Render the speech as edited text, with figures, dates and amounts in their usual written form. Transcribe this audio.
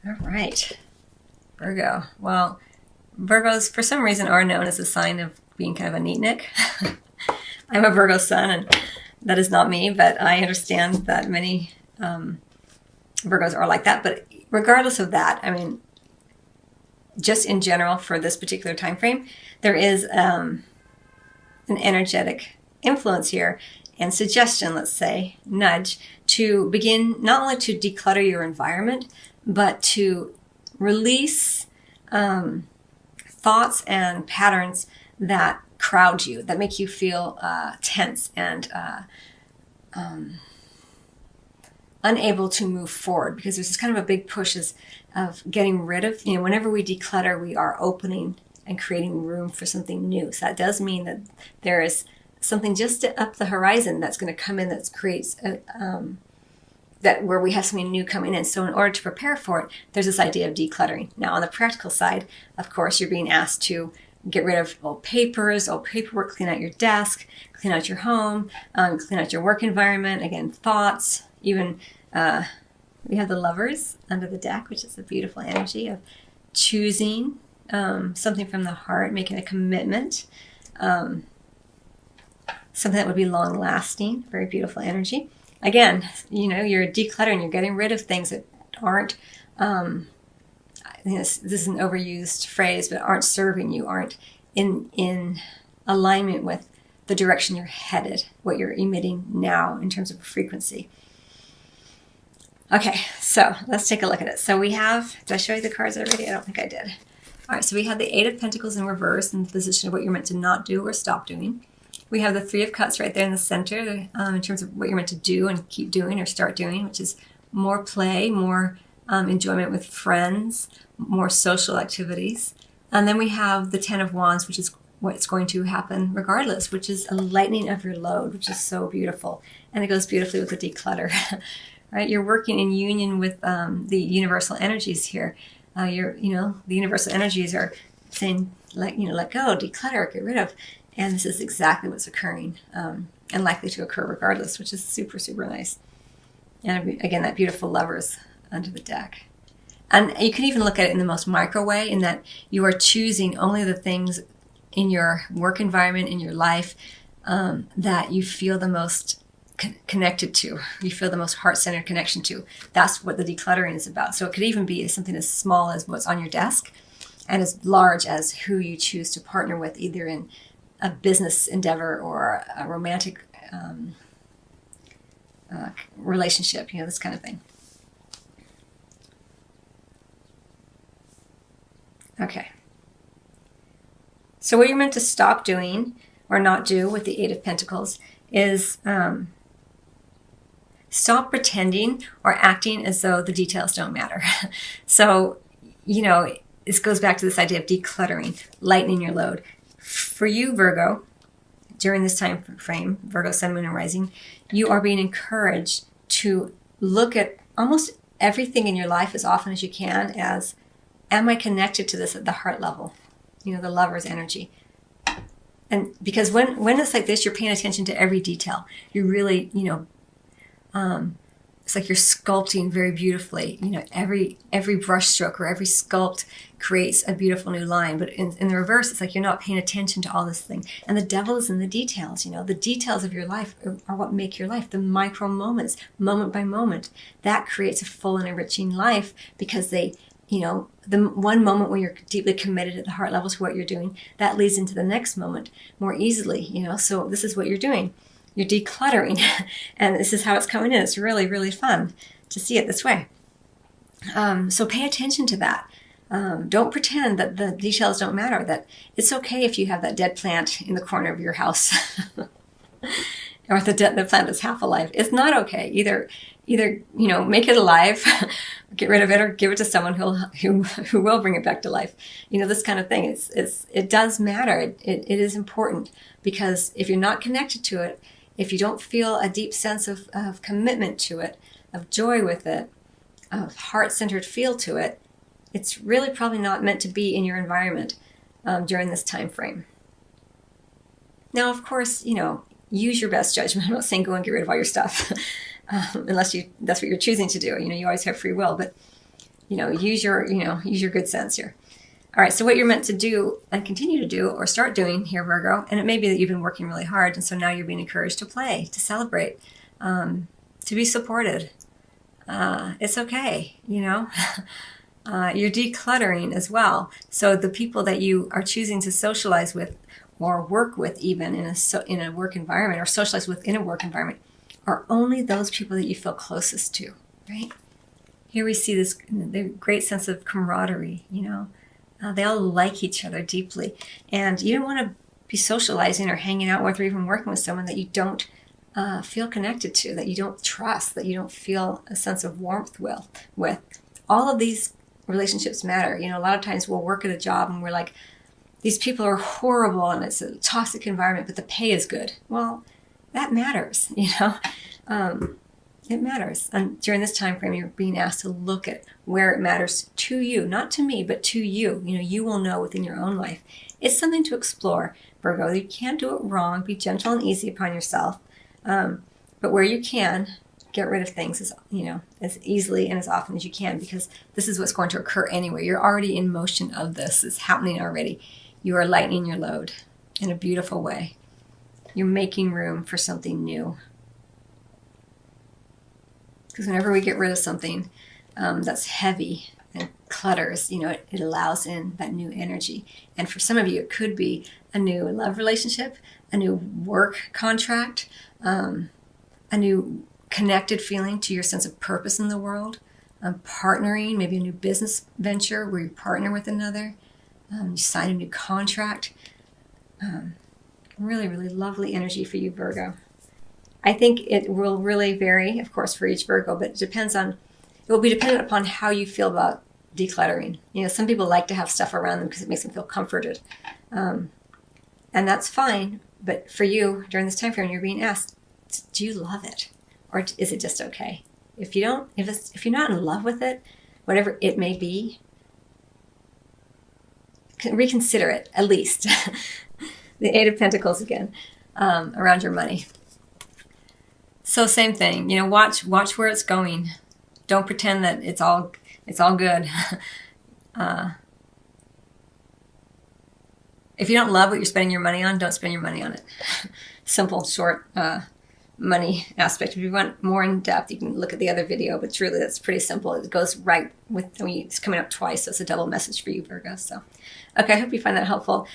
All right, Virgo. Well, Virgos, for some reason, are known as a sign of being kind of a neatnik. I'm a Virgo sun, and that is not me, but I understand that many Virgos are like that. But regardless of that, I mean, just in general for this particular time frame, there is an energetic influence here and suggestion, let's say, nudge, to begin not only to declutter your environment, but to release thoughts and patterns that crowd you, that make you feel tense and unable to move forward, because there's this kind of a big push of getting rid of, whenever we declutter, we are opening and creating room for something new. So that does mean that there is something just up the horizon that's going to come in that creates that where we have something new coming in. So in order to prepare for it, there's this idea of decluttering. Now on the practical side, of course, you're being asked to get rid of old papers, old paperwork, clean out your desk, clean out your home, clean out your work environment, again, thoughts, even we have the Lovers under the deck, which is a beautiful energy of choosing something from the heart, making a commitment, something that would be long lasting, very beautiful energy. Again, you're decluttering, you're getting rid of things that aren't, this is an overused phrase, but aren't serving you, aren't in alignment with the direction you're headed, what you're emitting now in terms of frequency. Okay, so let's take a look at it. So we have, did I show you the cards already? I don't think I did. All right, so we have the Eight of Pentacles in reverse in the position of what you're meant to not do or stop doing. We have the Three of Cups right there in the center in terms of what you're meant to do and keep doing or start doing, which is more play, more enjoyment with friends, more social activities. And then we have the Ten of Wands, which is what's going to happen regardless, which is a lightening of your load, which is so beautiful. And it goes beautifully with the declutter. Right? You're working in union with the universal energies here. The universal energies are saying, let go, declutter, get rid of. And this is exactly what's occurring and likely to occur regardless, which is super, super nice. And again, that beautiful Lovers under the deck. And you can even look at it in the most micro way, in that you are choosing only the things in your work environment, in your life, that you feel the most connected to, you feel the most heart-centered connection to. That's what the decluttering is about. So it could even be something as small as what's on your desk and as large as who you choose to partner with, either in a business endeavor or a romantic relationship, this kind of thing. Okay. So what you're meant to stop doing or not do with the Eight of Pentacles is stop pretending or acting as though the details don't matter. So, this goes back to this idea of decluttering, lightening your load. For you, Virgo, during this time frame, Virgo, Sun, Moon, and Rising, you are being encouraged to look at almost everything in your life as often as you can as, am I connected to this at the heart level? The Lover's energy. And because when it's like this, you're paying attention to every detail. You're really, it's like you're sculpting very beautifully. Every brush stroke or every sculpt creates a beautiful new line. But in the reverse, it's like you're not paying attention to all this thing. And the devil is in the details. The details of your life are what make your life. The micro moments, moment by moment, that creates a full and enriching life, because they, the one moment when you're deeply committed at the heart level to what you're doing, that leads into the next moment more easily. So this is what you're doing. You're decluttering, and this is how it's coming in. It's really, really fun to see it this way. So pay attention to that. Don't pretend that the details don't matter, that it's okay if you have that dead plant in the corner of your house or the plant that's half alive. It's not okay. Either make it alive, get rid of it, or give it to someone who will bring it back to life. This kind of thing. It does matter. It is important, because if you're not connected to it, if you don't feel a deep sense of commitment to it, of joy with it, of heart-centered feel to it, it's really probably not meant to be in your environment during this time frame. Now, of course, use your best judgment. I'm not saying go and get rid of all your stuff, unless that's what you're choosing to do. You always have free will. But use your good sense here. All right, so what you're meant to do and continue to do or start doing here, Virgo, and it may be that you've been working really hard, and so now you're being encouraged to play, to celebrate, to be supported. It's okay, You're decluttering as well. So the people that you are choosing to socialize with or work with, even in a work environment, or socialize within a work environment, are only those people that you feel closest to, right? Here we see this great sense of camaraderie, they all like each other deeply. And you don't want to be socializing or hanging out with or even working with someone that you don't feel connected to, that you don't trust, that you don't feel a sense of warmth with. All of these relationships matter. A lot of times we'll work at a job and we're like, these people are horrible and it's a toxic environment, but the pay is good. Well, that matters, It matters. And during this time frame, you're being asked to look at where it matters to you, not to me, but to you. You will know within your own life. It's something to explore, Virgo. You can't do it wrong. Be gentle and easy upon yourself. But where you can, get rid of things as easily and as often as you can, because this is what's going to occur anyway. You're already in motion of this. It's happening already. You are lightening your load in a beautiful way. You're making room for something new. Because whenever we get rid of something that's heavy and clutters, it allows in that new energy. And for some of you, it could be a new love relationship, a new work contract, a new connected feeling to your sense of purpose in the world, partnering, maybe a new business venture where you partner with another, you sign a new contract. Really, really lovely energy for you, Virgo. I think it will really vary, of course, for each Virgo, but it will be dependent upon how you feel about decluttering. Some people like to have stuff around them because it makes them feel comforted. And that's fine, but for you, during this time frame, you're being asked, do you love it? Or is it just okay? If you're not in love with it, whatever it may be, reconsider it, at least. The Eight of Pentacles again, around your money. So same thing, watch where it's going. Don't pretend that it's all good. If you don't love what you're spending your money on, don't spend your money on it. Simple, short money aspect. If you want more in depth, you can look at the other video, but truly that's pretty simple. It goes right with, it's coming up twice, so it's a double message for you, Virgo. So, okay, I hope you find that helpful.